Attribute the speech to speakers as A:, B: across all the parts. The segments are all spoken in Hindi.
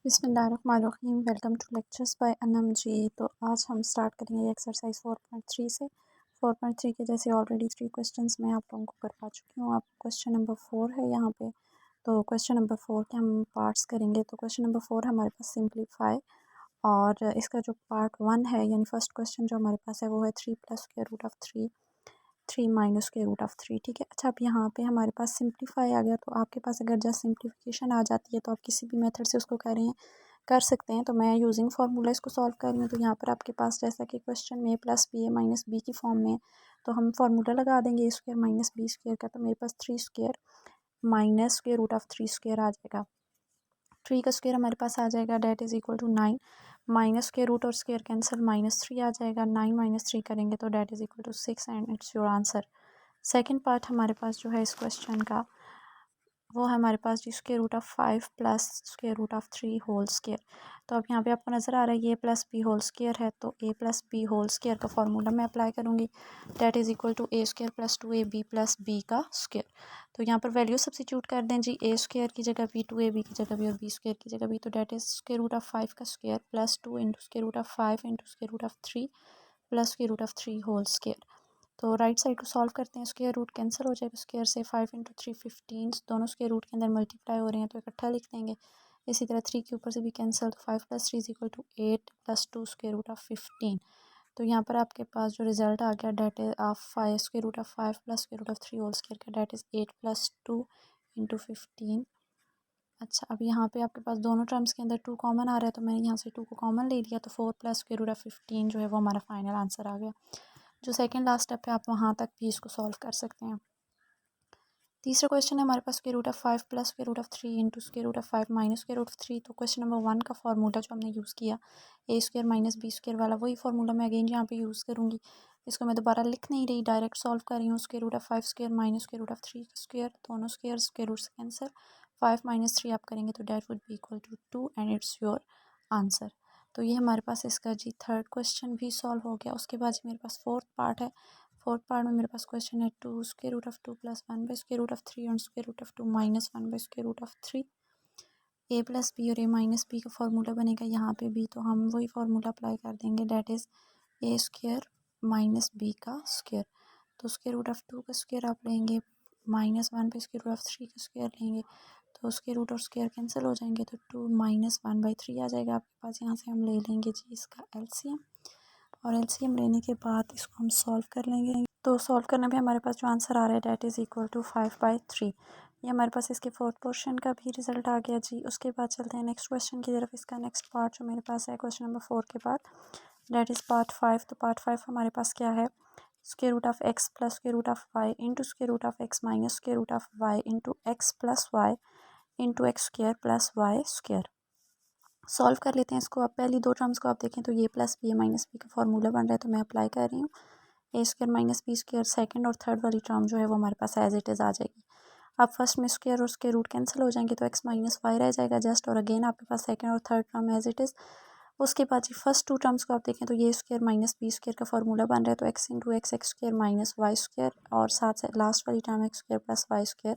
A: बिस्मिल्लाहिर्रहमानिर्रहीम। Welcome to lectures by Anam ji. तो आज हम स्टार्ट करेंगे एक्सरसाइज 4.3 से। 4.3 के जैसे ऑलरेडी 3 क्वेश्चंस मैं आप लोगों को करवा चुकी हूँ। आप क्वेश्चन नंबर 4 है यहाँ पे। तो क्वेश्चन नंबर 4 के हम पार्ट्स करेंगे। तो क्वेश्चन नंबर 4 हमारे पास सिंप्लीफाई, और इसका जो पार्ट 1 है यानी फर्स्ट क्वेश्चन जो हमारे पास है वो है 3 + square root of 3, 3 - square root of 3। ठीक है। अच्छा, अब यहाँ पे हमारे पास सिंप्लीफाई आ गया। तो आपके पास अगर जस्ट सिंप्लीफिकेशन आ जाती है तो आप किसी भी मेथड से उसको कर सकते हैं। तो मैं यूजिंग फार्मूला इसको सॉल्व कर रही हूँ। तो यहाँ पर आपके पास जैसा कि क्वेश्चन में a+b की फॉर्म में, तो हम फार्मूला लगा देंगे a² - b स्क्वायर का। तो मेरे पास 3 square minus square root of 3 square आ जाएगा। 3 का स्क्वायर हमारे पास आ जाएगा, that is equal to 9। Minus square root और स्क्वायर कैंसिल, -3 आ जाएगा। 9 - 3 करेंगे तो that is equal to 6 and it's your answer. Second part हमारे पास जो है इस क्वेश्चन का वो है हमारे पास जी square root of 5 + square root of 3 whole square. तो अब यहाँ पे आपको नज़र आ रहा है ये +b होल स्क्वायर है। तो a+b होल स्क्वायर का फार्मूला मैं अप्लाई करूँगी, that is equal to a² + 2ab + b का स्क्वायर। तो यहाँ पर वैल्यू सब्सिट्यूट कर दें जी, a² की जगह b, 2ab की जगह b और b² की जगह b। तो that is square root of 5 का square + 2 × square root of 5 × square root of 3 + square root of 3 whole square. तो राइट साइड को सॉल्व करते हैं। स्क्वायर रूट कैंसिल हो जाएगा, स्क्वायर से 5 × 3 15, दोनों स्क्वायर रूट के अंदर मल्टीप्लाई हो रहे हैं तो इकट्ठा लिख देंगे। इसी तरह 3 के ऊपर से भी कैंसिल, तो 5 + 3 = 8 + 2 स्क्वायर रूट ऑफ 15। तो यहाँ पर आपके पास जो रिजल्ट आ गया, that is of 5 square root of 5 + square root of 3 whole square का, डेट इज़ 8 + 2 × 15। अच्छा, अब यहाँ पे आपके पास दोनों टर्म्स के अंदर 2 कॉमन आ रहा है, तो मैंने यहाँ से 2 को कॉमन ले लिया। तो 4 + स्क्वायर रूट ऑफ 15 जो है वो हमारा फाइनल आंसर आ गया। जो सेकंड लास्ट स्टेप है आप वहाँ तक भी इसको सॉल्व कर सकते हैं। तीसरा क्वेश्चन है हमारे पास square root of 5 + square root of 3 × square root of 5 - square root of 3। तो क्वेश्चन नंबर 1 का फार्मूला जो हमने यूज़ किया a² - b² वाला, वही फार्मूला मैं अगेन यहाँ पे यूज़ करूँगी। इसको मैं दोबारा लिख नहीं रही, डायरेक्ट सॉल्व कर रही हूँ। Square root of 5² - square root of 3 का स्क्वायर, दोनों स्क्वायर रूट से कैंसिल, 5 - 3 आप करेंगे तो that would be equal to 2 and it's your answer. तो ये हमारे पास इसका जी थर्ड क्वेश्चन भी सॉल्व हो गया। उसके बाद मेरे पास फोर्थ पार्ट है। फोर्थ पार्ट में मेरे पास क्वेश्चन है 2 square root of 2 + 1 / square root of 3 और square root of 2 - 1 / square root of 3। a + b और a - b का फार्मूला बनेगा यहाँ पे भी, तो हम वही फार्मूला अप्लाई कर देंगे, डेट इज़ a² - b का स्क्वायर। तो स्क्वायर रूट ऑफ 2 का स्क्वायर आप लेंगे, -1 / स्क्वायर रूट ऑफ 3 का स्क्वायर लेंगे, तो स्क्वायर रूट और स्क्वायर कैंसिल हो जाएंगे, तो 2 - 1/3 आ जाएगा आपके पास। यहाँ से हम ले लेंगे जी इसका एलसीएम, और एलसीएम लेने के बाद इसको हम सॉल्व कर लेंगे। तो सॉल्व करने पे हमारे पास जो आंसर आ रहा है, डेट इज़ इक्वल टू 5/3। ये हमारे पास इसके फोर्थ पोर्शन का भी रिजल्ट आ गया जी। उसके बाद चलते हैं नेक्स्ट क्वेश्चन की तरफ। इसका नेक्स्ट पार्ट जो मेरे पास है क्वेश्चन नंबर 4 के बाद, डेट इज़ पार्ट 5। तो पार्ट 5 हमारे पास क्या है, square root of x + square root of y × square root of x - square root of y × x + y × x² + y²। Solve कर लेते हैं इसको। अब पहली दो टर्म्स को आप देखें तो ये +b - b का फार्मूला बन रहा है, तो मैं अप्लाई कर रही हूँ। a² - b², सेकंड और थर्ड वाली टर्म जो है वो हमारे पास एज इट इज़ आ जाएगी। अब फर्स्ट में स्क्वायर और स्क्वायर रूट कैंसिल हो जाएंगे, तो x - y रह जाएगा जस्ट, और अगेन आपके पास सेकंड और third term as it is. उसके बाद जी फर्स्ट 2 टर्म्स को आप देखें तो ये स्क्वायर - b² का फार्मूला बन रहा है, तो x × x² - y², और साथ से लास्ट वाली टर्म x² + y²।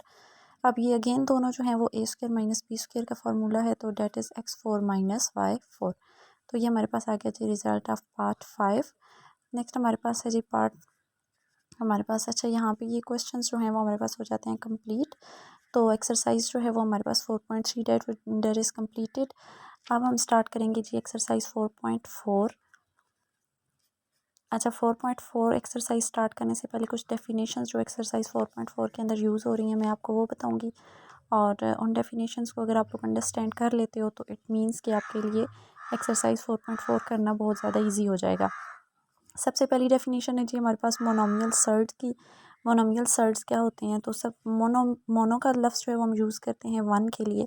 A: अब ये अगेन दोनों जो हैं वो a² - b² का फार्मूला है, तो डेट इज़ x4 - y4। तो ये हमारे पास आ गया जी रिजल्ट ऑफ पार्ट 5। नेक्स्ट हमारे पास है जी पार्ट हमारे पास, अच्छा यहाँ पे ये क्वेश्चंस जो हैं वो हमारे पास हो जाते हैं कंप्लीट। तो एक्सरसाइज जो है वो हमारे पास 4.3 डेट इज़ कम्प्लीटेड। अब हम स्टार्ट करेंगे जी एक्सरसाइज 4.4। अच्छा, 4.4 एक्सरसाइज स्टार्ट करने से पहले कुछ डेफिनेशंस जो एक्सरसाइज 4.4 के अंदर यूज़ हो रही हैं मैं आपको वो बताऊंगी, और उन डेफिनेशंस को अगर आप लोग अंडरस्टैंड कर लेते हो तो इट मीन्स कि आपके लिए एक्सरसाइज 4.4 करना बहुत ज़्यादा ईजी हो जाएगा। सबसे पहली डेफिनेशन है जी हमारे पास मोनोमियल सर्ड्स की। मोनोमियल सर्ड्स क्या होते हैं, तो सब मोनो का लफ्ज़ जो है वो हम यूज़ करते हैं 1 के लिए।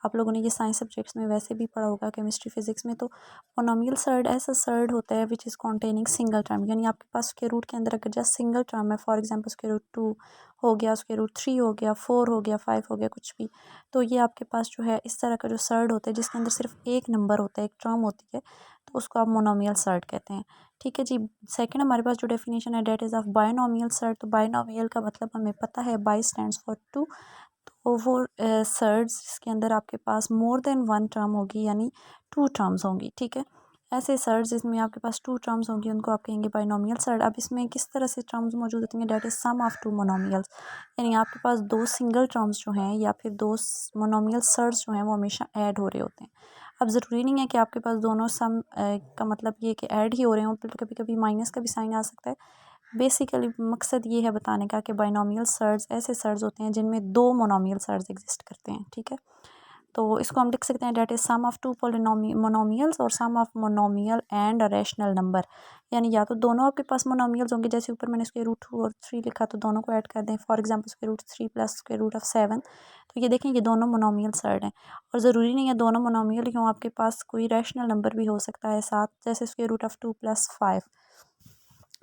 A: आप लोगों ने ये साइंस सब्जेक्ट्स में वैसे भी पढ़ा होगा, केमिस्ट्री फिजिक्स में। तो मोनोमियल सर्ड ऐसा सर्ड होता है which is containing single term, यानी आपके पास स्क्वायर रूट के अंदर अगर जस्ट सिंगल टर्म है, फॉर एग्जांपल स्क्वायर रूट 2 हो गया, स्क्वायर रूट 3 हो गया, 4 हो गया, 5 हो गया, कुछ भी, तो ये आपके पास जो है इस तरह का जो सर्ड होता है जिसके अंदर सिर्फ एक नंबर होता है, एक टर्म होती है, तो उसको आप मोनोमियल सर्ड कहते हैं। ठीक है जी। सेकंड हमारे पास जो डेफिनेशन है, that is of binomial surd. तो बायनोमियल का मतलब हमें पता है, by stands for 2, over surds जिसके अंदर आपके पास मोर देन वन टर्म होगी, यानी टू टर्म्स होंगी, ठीक है। ऐसे सर्ड्स जिसमें आपके पास टू टर्म्स होंगी उनको आप कहेंगे बाइनोमियल सर्ड। अब इसमें किस तरह से टर्म्स मौजूद होती हैं, that is sum of two monomials, यानी आपके पास दो सिंगल टर्म्स जो हैं या फिर दो मोनोमियल सर्ड्स जो हैं वो हमेशा ऐड हो रहे होते हैं। अब ज़रूरी नहीं है कि आपके पास दोनों सम का मतलब ये कि ऐड ही हो रहे हों, फिर कभी कभी माइनस का भी साइन आ सकता है। बेसिकली मकसद ये है बताने का कि बाइनोमियल सर्ड्स ऐसे सर्ड्स होते हैं जिनमें दो मोनोमियल सर्ड्स एग्जिस्ट करते हैं, ठीक है। तो इसको हम लिख सकते हैं that is sum of two monomials और sum of monomial and a rational number, यानी या तो दोनों आपके पास मोनोमियल्स होंगे, जैसे ऊपर मैंने स्क्वायर रूट 2 और 3 लिखा तो दोनों को ऐड कर दें, for example square root 3 plus square root of 7, तो ये देखें ये दोनों मोनोमियल सर्ड हैं। और ज़रूरी नहीं है दोनों मोनोमियल ही हों, आपके पास कोई रैशनल नंबर भी हो सकता है साथ, जैसे स्क्वायर रूट ऑफ 2 प्लस 5,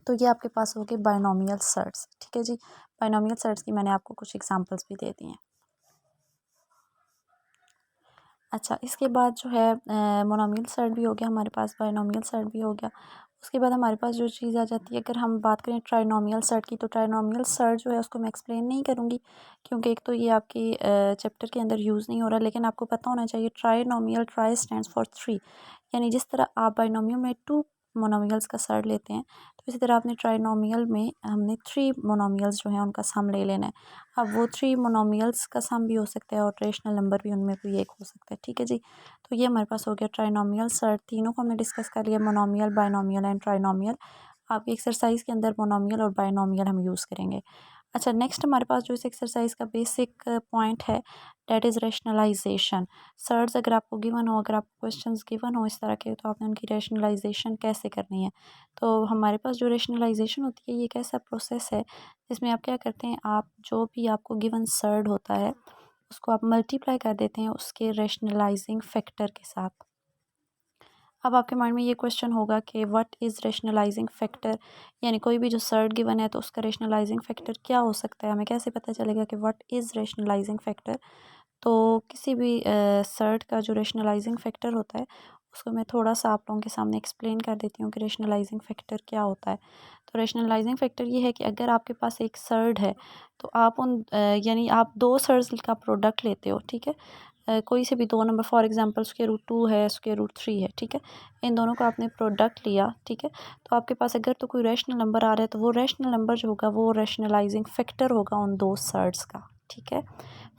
A: तो ये आपके पास हो गए बाइनोमियल सर्ड्स, ठीक है जी। बाइनोमियल सर्ड्स की मैंने आपको कुछ एग्जांपल्स भी दे दी हैं। अच्छा, इसके बाद जो है मोनोमियल सर्ड भी हो गया हमारे पास, बाइनोमियल सर्ड भी हो गया। उसके बाद हमारे पास जो चीज़ आ जाती है, अगर हम बात करें ट्राइनोमियल सर्ड की, तो ट्राइनोमियल सर्ड जो है उसको मैं एक्सप्लेन नहीं करूँगी, क्योंकि एक तो ये आपकी चैप्टर के अंदर यूज़ नहीं हो रहा, लेकिन आपको पता होना चाहिए trinomial, try stands for three, यानी जिस तरह आप बाइनोमियल में टू मोनोमियल्स का सर्ड लेते हैं, तो इसी तरह आपने ट्राइनोमियल में हमने थ्री मोनोमियल्स जो हैं उनका सम ले लेना है। अब वो थ्री मोनोमियल्स का सम भी हो सकता है और रेशनल नंबर भी उनमें कोई एक हो सकता है, ठीक है जी। तो ये हमारे पास हो गया ट्राइनोमियल सर्ड, तीनों को हमने डिस्कस कर लिया, मोनोमियल, बाइनोमियल एंड ट्राइनोमियल। आपकी एक्सरसाइज के अंदर मोनोमियल और बाइनोमियल हम यूज़ करेंगे। अच्छा, नेक्स्ट हमारे पास जो इस एक्सरसाइज का बेसिक पॉइंट है, डेट इज़ रैशनलाइजेशन। सर्ड्स अगर आपको गिवन हो, अगर आपको क्वेश्चंस गिवन हो इस तरह के, तो आपने उनकी रैशनलाइजेशन कैसे करनी है। तो हमारे पास जो रैशनलाइजेशन होती है ये एक ऐसा प्रोसेस है जिसमें आप क्या करते हैं, आप जो भी आपको गिवन सर्ड होता है उसको आप मल्टीप्लाई कर देते हैं उसके रैशनलाइजिंग फैक्टर के साथ। अब आपके माइंड में ये क्वेश्चन होगा कि व्हाट इज़ रैशनलाइजिंग फैक्टर, यानी कोई भी जो सर्ड गिवन है तो उसका रैशनलाइजिंग फैक्टर क्या हो सकता है, हमें कैसे पता चलेगा कि व्हाट इज़ रैशनलाइजिंग फैक्टर। तो किसी भी सर्ट का जो रैशनलाइजिंग फैक्टर होता है उसको मैं थोड़ा सा आप लोगों के सामने एक्सप्लेन कर देती हूँ कि रैशनलाइजिंग फैक्टर क्या होता है। तो रैशनलाइजिंग फैक्टर ये है कि अगर आपके पास एक सर्ड है तो आप यानी आप दो सर्ड्स का प्रोडक्ट लेते हो, ठीक है। कोई से भी दो number, for example square root 2 है, स्क्वायर रूट 3 है, ठीक है। इन दोनों का आपने प्रोडक्ट लिया, ठीक है। तो आपके पास अगर तो कोई रैशनल नंबर आ रहा है तो वो रैशनल नंबर जो होगा वो रैशनलाइजिंग फैक्टर होगा उन दो सर्ड्स का, ठीक है।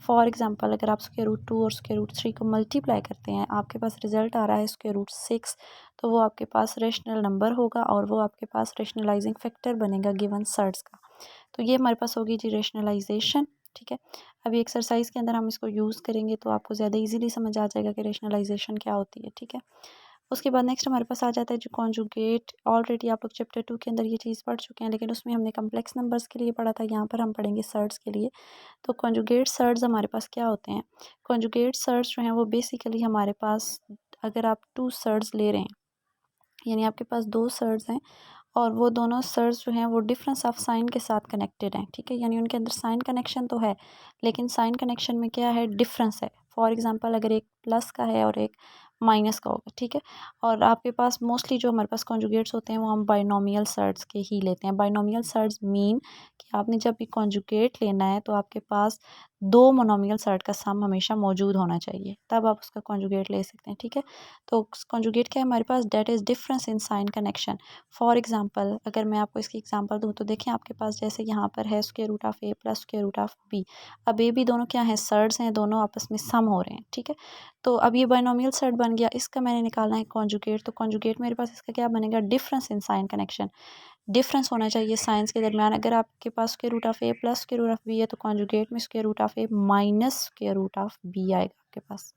A: फॉर एग्जांपल अगर आप स्क्वायर रूट 2 और स्क्वायर रूट 3 को मल्टीप्लाई करते हैं, आपके पास रिजल्ट आ रहा है स्क्वायर रूट 6, तो वो आपके पास रैशनल नंबर होगा और वो आपके पास रैशनलाइजिंग फैक्टर बनेगा गिवन सर्ड्स का। तो ये हमारे पास होगी जी रैशनलाइजेशन, ठीक है। अभी एक्सरसाइज के अंदर हम इसको यूज़ करेंगे तो आपको ज़्यादा इजीली समझ आ जाएगा कि रैशनलाइजेशन क्या होती है, ठीक है। उसके बाद नेक्स्ट हमारे पास आ जाता है जो कॉन्जुगेट। ऑलरेडी आप लोग चैप्टर 2 के अंदर ये चीज़ पढ़ चुके हैं, लेकिन उसमें हमने कम्प्लेक्स नंबर्स के लिए पढ़ा था, यहाँ पर हम पढ़ेंगे सर्ड्स के लिए। तो कॉन्जुगेट सर्ड्स हमारे पास क्या होते हैं, कॉन्जुगेट सर्ड्स जो हैं वो बेसिकली हमारे पास, अगर आप टू सर्ड्स ले रहे हैं, यानी आपके पास दो सर्ड्स हैं और वो दोनों सर्स जो हैं वो डिफरेंस ऑफ साइन के साथ कनेक्टेड हैं, ठीक है। यानी उनके अंदर साइन कनेक्शन तो है, लेकिन साइन कनेक्शन में क्या है, डिफरेंस है। फॉर एग्जांपल अगर एक प्लस का है और एक माइनस का होगा, ठीक है। और आपके पास मोस्टली जो हमारे पास कॉन्जुगेट्स होते हैं वो हम बाइनोमियल सर्ड्स के ही लेते हैं। बाइनोमियल सर्ड्स मीन कि आपने जब भी कॉन्जुगेट लेना है तो आपके पास दो मोनोमियल सर्ड का सम हमेशा मौजूद होना चाहिए, तब आप उसका कॉन्जुगेट ले सकते हैं, ठीक है। तो कॉन्जुगेट क्या है हमारे पास, that is difference in sign connection. For example अगर मैं आपको इसकी एग्जांपल दूँ तो देखें आपके पास जैसे यहाँ पर है square root of A plus square root of B. अब ए बी दोनों क्या हैं, सर्ड्स हैं, दोनों आपस में सम हो रहे हैं, ठीक है। तो अब ये बाइनोमियल सर्ड बन गया, इसका मैंने निकालना है कॉन्जुगेट। तो कॉन्जुगेट मेरे पास इसका क्या बनेगा, difference in sign connection. Difference होना चाहिए साइंस के दरमियान। अगर आपके पास square root of A plus square root of B है तो कॉन्जुगेट में square root of A minus square root of B आएगा आपके पास,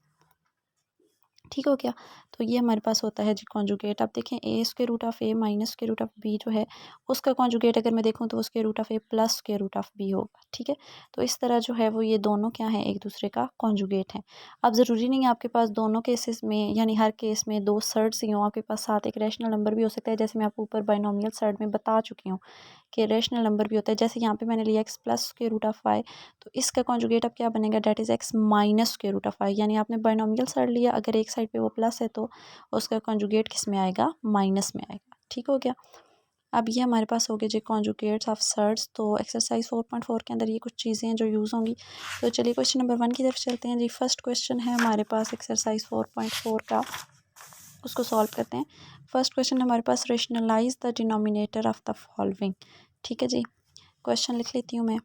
A: ठीक हो गया। तो ये हमारे पास होता है जी कॉन्जुगेट। अब देखें a square root of A minus square root of B जो है उसका कॉन्जुगेट अगर मैं देखूँ तो वो square root of A plus square root of B होगा, ठीक है। तो इस तरह जो है वो ये दोनों क्या है, एक दूसरे का कॉन्जुगेट है। अब ज़रूरी नहीं है आपके पास दोनों केसेस में, यानी हर केस में दो सर्ड्स ही हों, आपके पास साथ एक रैशनल नंबर भी हो सकता है, जैसे मैं आपको ऊपर बाइनोमियल सर्ड में बता चुकी हूँ कि रैशनल नंबर भी होता है। जैसे यहाँ पे मैंने लिया X plus square root of Y, तो इसका कॉन्जुगेट अब क्या बनेगा, that is X minus square root of Y. यानी आपने बाइनोमियल सर्ड लिया, अगर एक साइड पे वो प्लस है तो उसका कॉन्जुगेट किस में आएगा, माइनस में आएगा, ठीक हो गया। अब ये हमारे पास हो गए जी कॉन्जुगेट्स ऑफ सर्ड्स। तो एक्सरसाइज 4.4 के अंदर ये कुछ चीज़ें हैं जो यूज़ होंगी। तो चलिए क्वेश्चन नंबर 1 की तरफ चलते हैं जी। फर्स्ट क्वेश्चन है हमारे पास एक्सरसाइज 4.4 का, उसको सॉल्व करते हैं। फर्स्ट क्वेश्चन हमारे पास, rationalise the denominator of the following. ठीक है जी, क्वेश्चन लिख लेती हूँ मैं।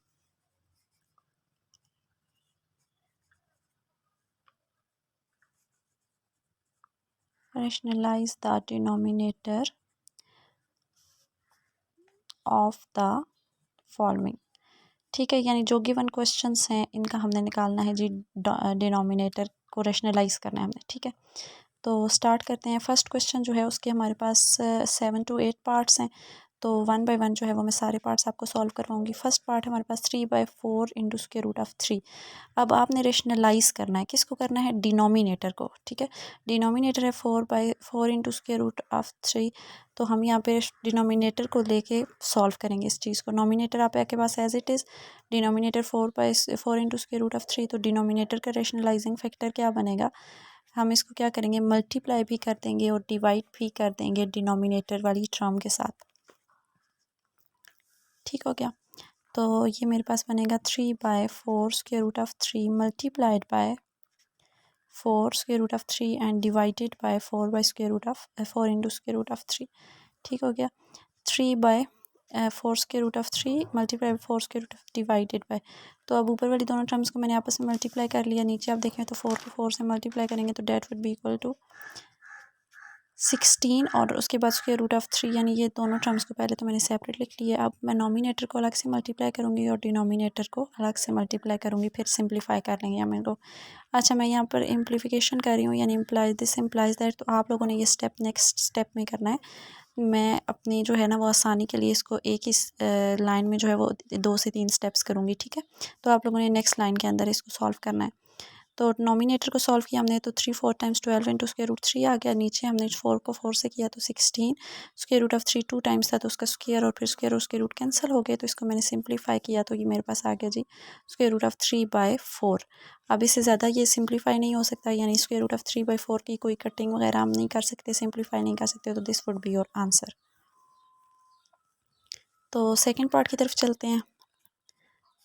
A: Rationalise the denominator of the following. ठीक है, यानी जो गिवन क्वेश्चंस हैं इनका हमने निकालना है जी, डिनोमिनेटर को रेशनलाइज करना है हमने। ठीक है, तो स्टार्ट करते हैं। फर्स्ट क्वेश्चन जो है उसके हमारे पास 7 to 8 पार्ट्स हैं। तो 1 by 1 जो है वो मैं सारे पार्ट्स आपको सॉल्व करवाऊंगी। फर्स्ट पार्ट हमारे पास 3/4 इंटू स्क्वायर रूट ऑफ 3। अब आपने रेशनलाइज करना है, किसको करना है, डिनोमिनेटर को। ठीक है, डिनोमिनेटर है 4/4 इंटू स्क्वायर रूट ऑफ 3। तो हम यहाँ पे डिनोमिनेटर को लेके सॉल्व करेंगे इस चीज़ को। नोमिनेटर आपके पास as it is, denominator 4/4 into square root of 3। तो डिनोमिनेटर का रेशनलाइजिंग फैक्टर क्या बनेगा, हम इसको क्या करेंगे, मल्टीप्लाई भी कर देंगे और डिवाइड भी कर देंगे डिनोमिनेटर वाली टर्म के साथ। ठीक हो गया, तो ये मेरे पास बनेगा 3/4 square root of 3 multiplied by 4 square root of 3 and divided by 4 by square root of 4 into square root of 3। ठीक हो गया, 3/4 square root of 3 multiply by 4 square root of divided by. तो अब ऊपर वाली दोनों टर्म्स को मैंने आपस में मल्टीप्लाई कर लिया। नीचे आप देखें तो 4 को 4 से मल्टीप्लाई करेंगे तो that would be equal to 16 और उसके बाद स्क्वायर रूट ऑफ 3, यानी ये दोनों टर्म्स को पहले तो मैंने सेपरेट लिख लिया। अब मैं नॉमिनेटर को अलग से मल्टीप्लाई करूँगी और डिनोमिनेटर को अलग से मल्टीप्लाई करूँगी, फिर सिंप्लीफाई कर लेंगे हम इनको। अच्छा, मैं यहाँ पर इम्प्लीफिकेशन कर रही हूँ, यानी इम्प्लाइज दिस इम्प्लाइज दैट। तो आप लोगों ने ये स्टेप नेक्स्ट स्टेप में करना है। मैं अपनी जो है ना वो आसानी के लिए इसको एक ही लाइन में जो है वो 2 से 3 स्टेप्स करूँगी। ठीक है, तो आप लोगों ने नेक्स्ट लाइन के अंदर इसको सॉल्व करना है। तो नॉमिनेटर को सॉल्व किया हमने, तो 3 4 टाइम्स 12 इंटू स्क्वायर रूट 3 आ गया। नीचे हमने 4 को 4 से किया तो 16, स्क्वायर रूट ऑफ 3 2 टाइम्स था तो उसका स्क्वायर और फिर स्क्वायर रूट कैंसिल हो गए। तो इसको मैंने सिंप्लीफाई किया तो ये मेरे पास आ गया जी स्क्वायर रूट ऑफ 3/4। अब इससे ज़्यादा ये सिंप्लीफाई नहीं हो सकता, यानी स्क्वायर रूट ऑफ 3/4 की कोई कटिंग वगैरह हम नहीं कर सकते, सिंप्लीफाई नहीं कर सकते। तो this would be your answer. तो सेकेंड पार्ट की तरफ चलते हैं।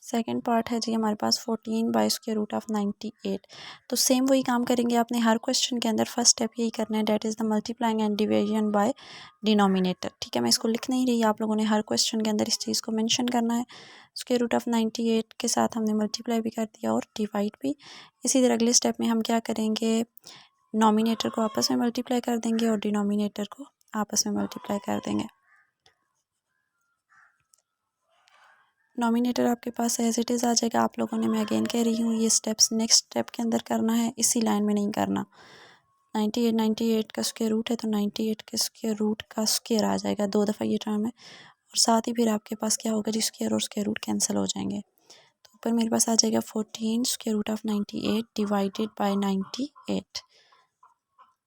A: सेकेंड पार्ट है जी हमारे पास 14 बाई स्क्वायर रूट ऑफ 98। तो सेम वही काम करेंगे आपने हर क्वेश्चन के अंदर। फर्स्ट स्टेप यही करना है, that is the multiplying and division by denominator. ठीक है, मैं इसको लिख नहीं रही, आप लोगों ने हर क्वेश्चन के अंदर इस चीज़ को मेंशन करना है। स्क्वायर रूट ऑफ 98 के साथ हमने मल्टीप्लाई भी कर दिया और डिवाइड भी। इसी तरह अगले स्टेप में हम क्या करेंगे, नॉमिनेटर को आपस में मल्टीप्लाई कर देंगे और डिनोमिनेटर को आपस में मल्टीप्लाई कर देंगे। नॉमिनेटर आपके पास एज इट इज़ आ जाएगा। आप लोगों ने, मैं अगेन कह रही हूँ, ये स्टेप्स नेक्स्ट स्टेप के अंदर करना है, इसी लाइन में नहीं करना। 98 का स्क्वायर रूट है तो 98 के स्क्वायर रूट का स्क्वायर आ जाएगा, 2 दफ़ा ये टर्म है। और साथ ही फिर आपके पास क्या होगा जी, स्क्वायर और स्क्वायर रूट कैंसिल हो जाएंगे। तो ऊपर मेरे पास आ जाएगा 14 square root of 98 divided by 98।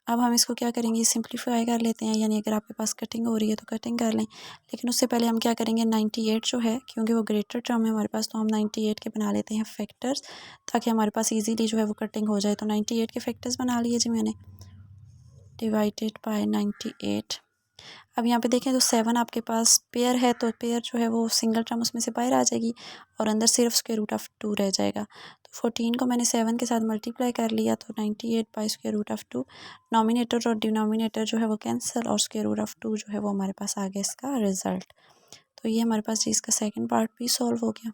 A: अब हम इसको क्या करेंगे, सिंप्लीफाई कर लेते हैं, यानी अगर आपके पास कटिंग हो रही है तो कटिंग कर लें। लेकिन उससे पहले हम क्या करेंगे, 98 जो है, क्योंकि वो ग्रेटर टर्म है हमारे पास, तो हम 98 के बना लेते हैं फैक्टर्स, ताकि हमारे पास इजीली जो है वो कटिंग हो जाए। तो 98 के फैक्टर्स बना लिए जी मैंने, डिवाइडेड बाय 98। अब यहाँ पे देखें तो 7 आपके पास पेयर है, तो पेयर जो है वो सिंगल टर्म उसमें से बाहर आ जाएगी और अंदर सिर्फ स्क्वायर रूट ऑफ 2 रह जाएगा। तो 14 को मैंने 7 के साथ मल्टीप्लाई कर लिया तो 98 by square root of 2। Nominator और डिनोमिनेटर जो है वो कैंसिल और स्क्वायर रूट ऑफ 2 जो है वो हमारे पास आ गया इसका रिजल्ट। तो ये हमारे पास जी इसका सेकेंड पार्ट भी सॉल्व हो गया।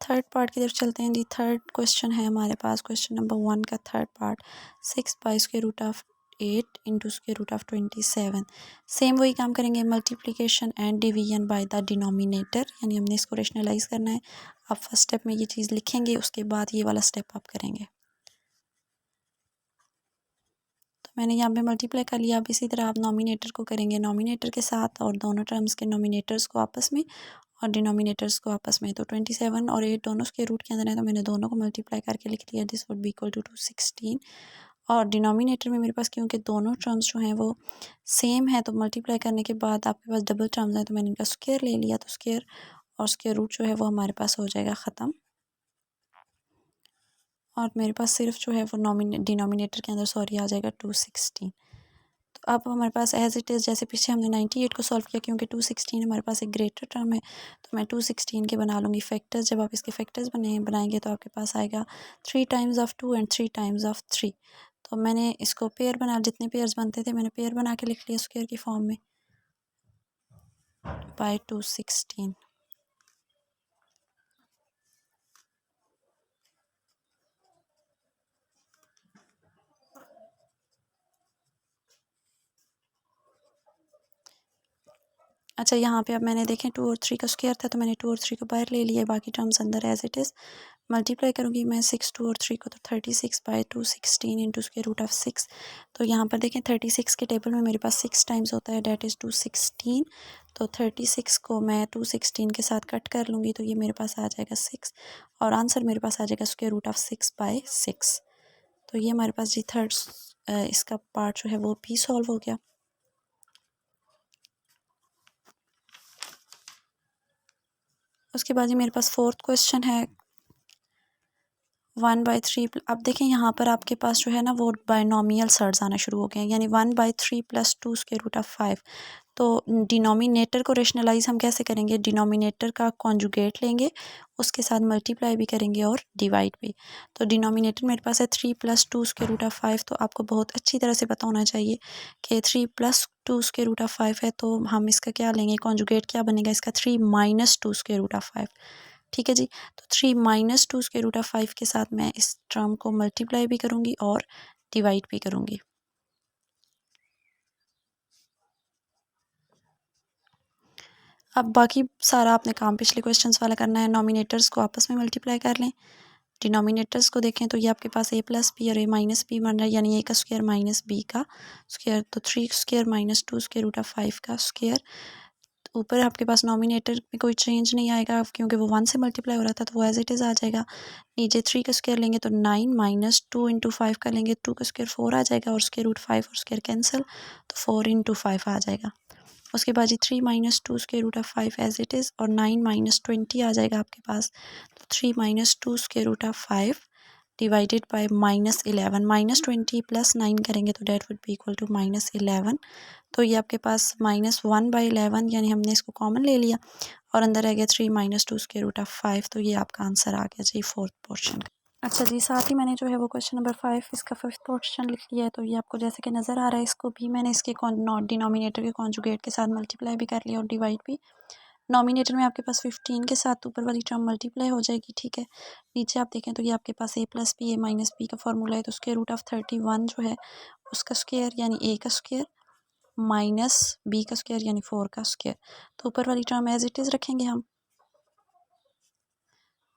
A: थर्ड पार्ट की तरफ चलते हैं जी। थर्ड क्वेश्चन है हमारे पास, क्वेश्चन नंबर 1 का third part, 6 by square root of 8 into square root of 27। Same वही काम करेंगे, multiplication and division by the denominator, यानी हमने इसको रेशनलाइज करना है। आप फर्स्ट स्टेप में ये चीज़ लिखेंगे, उसके बाद ये वाला स्टेप आप करेंगे। तो मैंने यहाँ पे मल्टीप्लाई कर लिया। अब इसी तरह आप नॉमिनेटर को करेंगे, नॉमिनेटर के साथ और दोनों टर्म्स के नॉमिनेटर्स को आपस में और डिनोमिनेटर्स को आपस में। तो 27 और 8 दोनों के रूट के अंदर है, तो मैंने दोनों को मल्टीप्लाई करके लिख लिया, this would be equal to 16। और डिनोमिनेटर में मेरे पास क्योंकि दोनों टर्म्स जो हैं वो सेम है, तो मल्टीप्लाई करने के बाद आपके पास डबल टर्म्स हैं, तो मैंने इनका स्क्वायर ले लिया। तो स्क्वायर और स्क्वायर रूट जो है वो हमारे पास हो जाएगा ख़त्म, और मेरे पास सिर्फ जो है वो डिनोमिनेटर के अंदर सॉरी आ जाएगा 216। अब हमारे पास एज इट इज़, जैसे पीछे हमने 98 को सॉल्व किया, क्योंकि 216 हमारे पास एक ग्रेटर टर्म है, तो मैं 216 के बना लूँगी फैक्टर्स। जब आप इसके फैक्टर्स बनाएंगे तो आपके पास आएगा 3 times of 2 and 3 times of 3। तो मैंने इसको पेयर बना, जितने पेयर्स बनते थे मैंने पेयर बना के लिख लिया स्क्वायर की फॉर्म में, बाय 216। अच्छा, यहाँ पे अब मैंने देखें 2 और 3 का स्क्वायर था, तो मैंने 2 और 3 को बाहर ले लिया, बाकी टर्म्स अंदर एज इट इज़। मल्टीप्लाई करूँगी मैं 6 2 और 3 को, तो 36 by 216 into square root of 6। तो यहाँ पर देखें 36 के टेबल में मेरे पास 6 टाइम्स होता है, डेट इज़ 216। तो 36 को मैं 216 के साथ कट कर लूँगी, तो ये मेरे पास आ जाएगा 6, और आंसर मेरे पास आ जाएगा स्क्वायर रूट ऑफ 6 बाई 6। तो ये हमारे पास जी थर्ड इसका पार्ट जो है वो भी सॉल्व हो गया। उसके बाद ये मेरे पास फोर्थ क्वेश्चन है 1/3। अब देखें यहाँ पर आपके पास जो है ना वो बायनॉमियल सर्ड्स आना शुरू हो गए हैं, यानी 1/3 प्लस 2 स्क्वायर रूट ऑफ 5। तो डिनोमिनेटर को रेशनलाइज हम कैसे करेंगे, डिनोमिनेटर का कॉन्जुगेट लेंगे, उसके साथ मल्टीप्लाई भी करेंगे और डिवाइड भी। तो डिनोमिनेटर मेरे पास है 3 प्लस 2 स्क्वायर रूट ऑफ 5। तो आपको बहुत अच्छी तरह से पता होना चाहिए कि 3 प्लस 2 स्क्वायर रूट ऑफ 5 है, तो हम इसका क्या लेंगे, कॉन्जुगेट क्या बनेगा इसका, 3 माइनस 2 स्क्वायर रूट ऑफ 5। ठीक है जी। तो 3 माइनस 2 स्क्वायर रूट ऑफ 5 के साथ मैं इस टर्म को मल्टीप्लाई भी करूँगी और डिवाइड भी करूँगी। अब बाकी सारा आपने काम पिछले क्वेश्चंस वाला करना है, नॉमिनेटर्स को आपस में मल्टीप्लाई कर लें। डिनोमिनेटर्स को देखें तो ये आपके पास a प्लस बी और a माइनस बी बन रहा है, यानी a का स्क्वायर माइनस b का स्क्वायर। तो 3 square minus 2 square root of 5 का स्क्वायर। ऊपर आपके पास नॉमिनेटर में कोई चेंज नहीं आएगा, क्योंकि वो 1 से मल्टीप्लाई हो रहा था, तो वो एज इट इज़ आ जाएगा। नीचे 3 का स्क्वायर लेंगे तो 9 माइनस 2 इंटू 5 का लेंगे, 2 का स्क्वायर 4 आ जाएगा, और स्क्वायर रूट 5 और स्क्वायर कैंसिल, तो 4 इंटू 5 आ जाएगा। उसके बाद जी 3 minus 2 square root of 5 as it is, और 9 माइनस 20 आ जाएगा आपके पास। तो 3 minus 2 square root of 5 divided by -11। -20 plus 9 करेंगे तो that would be equal to -11। तो ये आपके पास -1/11, यानी हमने इसको कॉमन ले लिया, और अंदर रह गया 3 माइनस 2 स्क्वायर रूट ऑफ 5। तो ये आपका आंसर आ गया जी फोर्थ पोर्शन का। अच्छा जी, साथ ही मैंने जो है वो क्वेश्चन नंबर 5 इसका फिफ्थ पोर्शन लिख लिया है। तो ये आपको जैसे कि नज़र आ रहा है, इसको भी मैंने इसके डिनोमिनेटर के कॉन्जुगेट के साथ मल्टीप्लाई भी कर लिया और डिवाइड भी। नॉमिनेटर में आपके पास 15 के साथ ऊपर वाली टर्म मल्टीप्लाई हो जाएगी, ठीक है। नीचे आप देखें तो ये आपके पास a plus B, a minus B का फॉर्मूला है, तो स्क्वायर रूट ऑफ 31 जो है उसका स्क्वायर, यानी a का स्क्वायर माइनस b का स्क्वायर, यानी 4 का स्क्वायर। तो ऊपर वाली टर्म एज इट इज़ रखेंगे हम,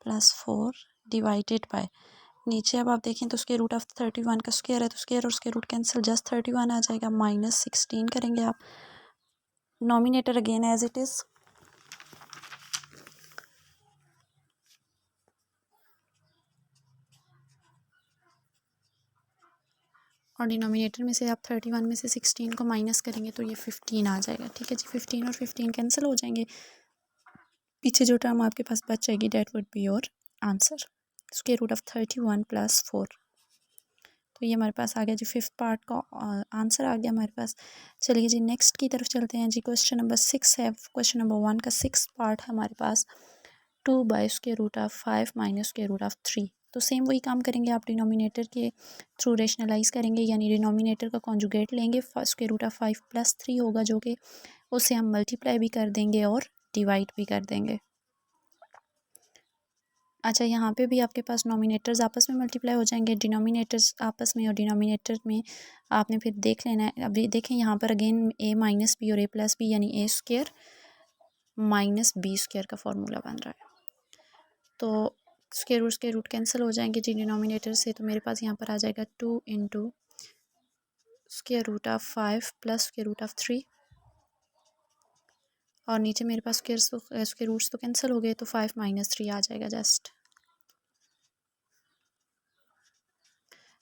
A: प्लस 4 डिवाइडेड बाय, नीचे अब आप देखें तो स्क्वायर रूट ऑफ 31 का स्क्वायर है, तो स्क्वायर और स्क्वायर रूट कैंसिल, जस्ट 31 आ जाएगा, -16 करेंगे आप। Numerator again as it is, और डिनोमिनेटर में से आप 31 में से 16 को माइनस करेंगे तो ये 15 आ जाएगा, ठीक है जी। 15 और 15 कैंसिल हो जाएंगे, पीछे जो टर्म आपके पास बच जाएगी that would be your answer, square root of 31 plus 4। तो ये हमारे पास आ गया जी फिफ्थ पार्ट का आंसर आ गया हमारे पास। चलिए जी नेक्स्ट की तरफ चलते हैं जी। क्वेश्चन नंबर 6 है, क्वेश्चन नंबर 1 का 6 पार्ट है हमारे पास, 2 by square root of 5 minus square root of 3। तो सेम वही काम करेंगे, आप डिनोमिनेटर के थ्रू रेशनलाइज करेंगे, यानी डिनोमिनेटर का कॉन्जुगेट लेंगे, स्क्वायर रूट ऑफ 5 प्लस 3 होगा, जो कि उससे हम मल्टीप्लाई भी कर देंगे और डिवाइड भी कर देंगे। अच्छा, यहाँ पे भी आपके पास नॉमिनेटर्स आपस में मल्टीप्लाई हो जाएंगे, डिनोमिनेटर्स आपस में, और डिनोमिनेटर में आपने फिर देख लेना है। अभी देखें यहाँ पर अगेन a माइनस बी और a प्लस बी, यानी a square minus B square का फॉर्मूला बन रहा है। तो स्क्वायर रूट कैंसिल हो जाएंगे जी डिनोमिनेटर से, तो मेरे पास यहाँ पर आ जाएगा 2 into square root of 5 plus square root of 3, और नीचे मेरे पास स्क्वायर रूट्स तो कैंसिल हो गए, तो 5 माइनस 3 आ जाएगा जस्ट।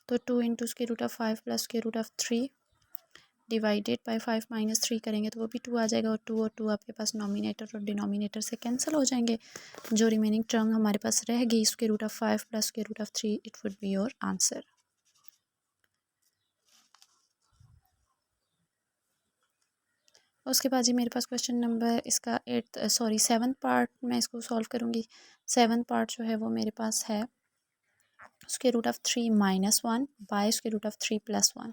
A: तो 2 into square root of 5 plus square root of 3 divided by 5 minus 3 करेंगे तो वो भी 2 आ जाएगा, और 2 आपके पास नॉमिनेटर और डिनोमिनेटर से कैंसिल हो जाएंगे। जो रिमेनिंग टर्म हमारे पास रहेगी square root of 5 plus square root of 3, it would be your answer. उसके बाद जी मेरे पास क्वेश्चन नंबर इसका 7th पार्ट मैं इसको सॉल्व करूँगी। 7th पार्ट जो है वो मेरे पास है square root of 3 - 1 by square root of 3 + 1।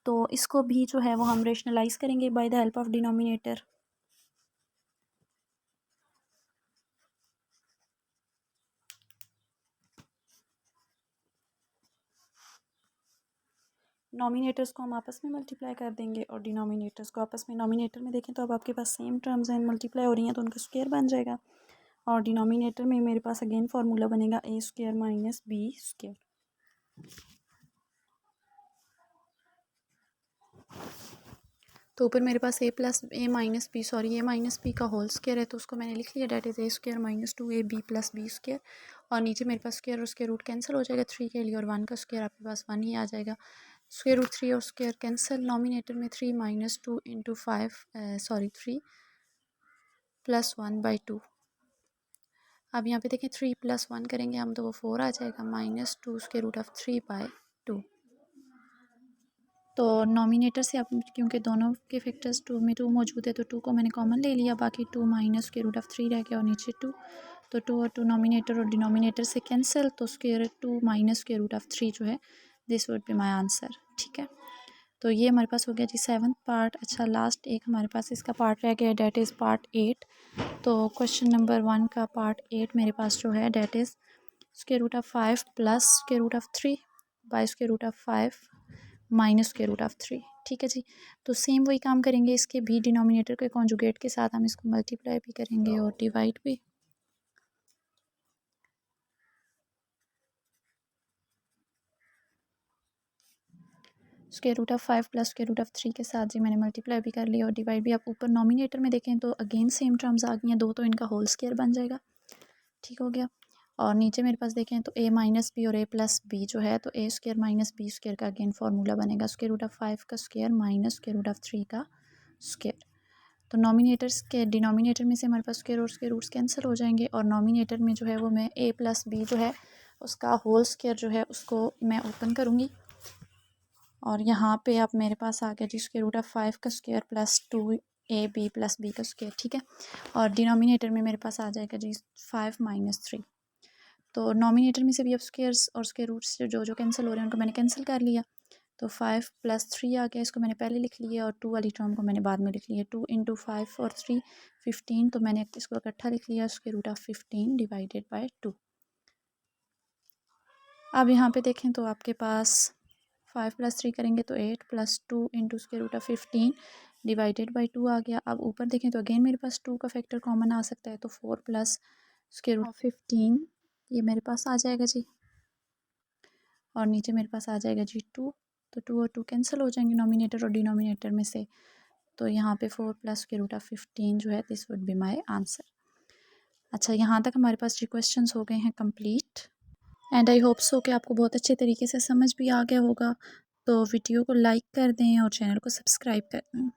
A: तो इसको भी जो है वो हम रेशनलाइज करेंगे by the help of denominator. Numerators को हम आपस में मल्टीप्लाई कर देंगे और डिनोमिनेटर्स को आपस में। नॉमिनेटर में देखें तो अब आपके पास सेम टर्म्स हैं, मल्टीप्लाई हो रही हैं तो उनका स्क्वायर बन जाएगा। और डिनोमिनेटर में मेरे पास अगेन फार्मूला बनेगा a² - b²। तो ऊपर मेरे पास a - b का होल स्क्वायर है तो उसको मैंने लिख लिया, that is a² - 2ab + b²। और नीचे मेरे पास स्क्वायर और स्क्वायर रूट कैंसिल हो जाएगा 3 के लिए, और 1 का स्क्वायर आपके पास 1 ही आ जाएगा। स्क्वायर रूट 3 और स्क्वायर कैंसिल, नॉमिनेटर में 3 - 2 × 3 + 1/2। अब यहाँ पे देखें 3 + 1 करेंगे हम तो वो 4 आ जाएगा, -2 स्क्वायर रूट ऑफ 3/2। तो नॉमिनेटर से अब क्योंकि दोनों के फैक्टर्स 2 में 2 मौजूद है तो 2 को मैंने कॉमन ले लिया, बाकी 2 - स्क्वायर रूट ऑफ 3 रह गया और नीचे 2। तो 2 और 2 नॉमिनेटर और डिनोमिनेटर से कैंसिल, तो स्क्वायर 2 - स्क्वायर रूट ऑफ 3 जो है this would be my answer. ठीक है, तो ये हमारे पास हो गया जी 7th पार्ट। अच्छा, लास्ट एक हमारे पास इसका पार्ट रह गया, डेट इज़ पार्ट 8। तो क्वेश्चन नंबर 1 का पार्ट 8 मेरे पास जो है that is square root of 5 + square root of 3 by square root of 5 - square root of 3। ठीक है जी, तो सेम वही काम करेंगे, इसके भी डिनोमिनेटर के कॉन्जुगेट के साथ हम इसको मल्टीप्लाई भी करेंगे और डिवाइड भी। Square root of 5 + square root of 3 के साथ जी मैंने मल्टीप्लाई भी कर लिया और डिवाइड भी। आप ऊपर नॉमिनेटर में देखें तो अगेन सेम टर्म्स आ गई हैं, 2 तो इनका होल स्क्वायर बन जाएगा। ठीक हो गया, और नीचे मेरे पास देखें तो a - b और a + b जो है तो a² - b² का अगेन फार्मूला बनेगा स्क्वायर रूट ऑफ 5 का स्क्वायर - स्क्वायर रूट ऑफ 3 का स्क्वायर। तो नॉमिनेटर्स के डिनोमिनेटर में से हमारे पास स्क्वायर और स्क्वायर रूट्स कैंसिल हो जाएंगे, और नॉमिनेटर में जो है वो मैं a + b जो है उसका होल स्क्वायर जो है उसको मैं ओपन करूँगी, और यहाँ पे अब मेरे पास आ गया जी स्क्वायर रूट ऑफ 5 का स्क्वायर + 2ab + b का स्क्वायर। ठीक है, और डिनोमिनेटर में मेरे पास आ जाएगा जी 5 - 3। तो नॉमिनेटर में से भी अब स्क्वायर्स और स्क्वायर रूट्स जो जो कैंसिल हो रहे हैं उनको मैंने कैंसिल कर लिया, तो 5 + 3 आ गया, इसको मैंने पहले लिख लिया, और 2 वाली टर्म को मैंने बाद में लिख लिया। 2 × 5 और 3 15, तो मैंने इसको इकट्ठा लिख लिया square root of 15 divided by 2। अब यहाँ पे देखें तो आपके पास 5 + 3 करेंगे तो 8 + 2 × square root of 15 divided by 2 आ गया। अब ऊपर देखें तो अगेन मेरे पास 2 का फैक्टर कॉमन आ सकता है, तो 4 + स्क्वायर रूट ऑफ 15 ये मेरे पास आ जाएगा जी, और नीचे मेरे पास आ जाएगा जी 2। तो 2 और 2 कैंसिल हो जाएंगे नॉमिनेटर और डिनोमिनेटर में से, तो यहाँ पे 4 + स्क्वायर रूट ऑफ 15 जो है this would be my answer. अच्छा, यहाँ तक हमारे पास जी क्वेश्चंस हो गए हैं complete, and I hope so कि आपको बहुत अच्छे तरीके से समझ भी आ गया होगा। तो वीडियो को लाइक कर दें और चैनल को सब्सक्राइब कर दें।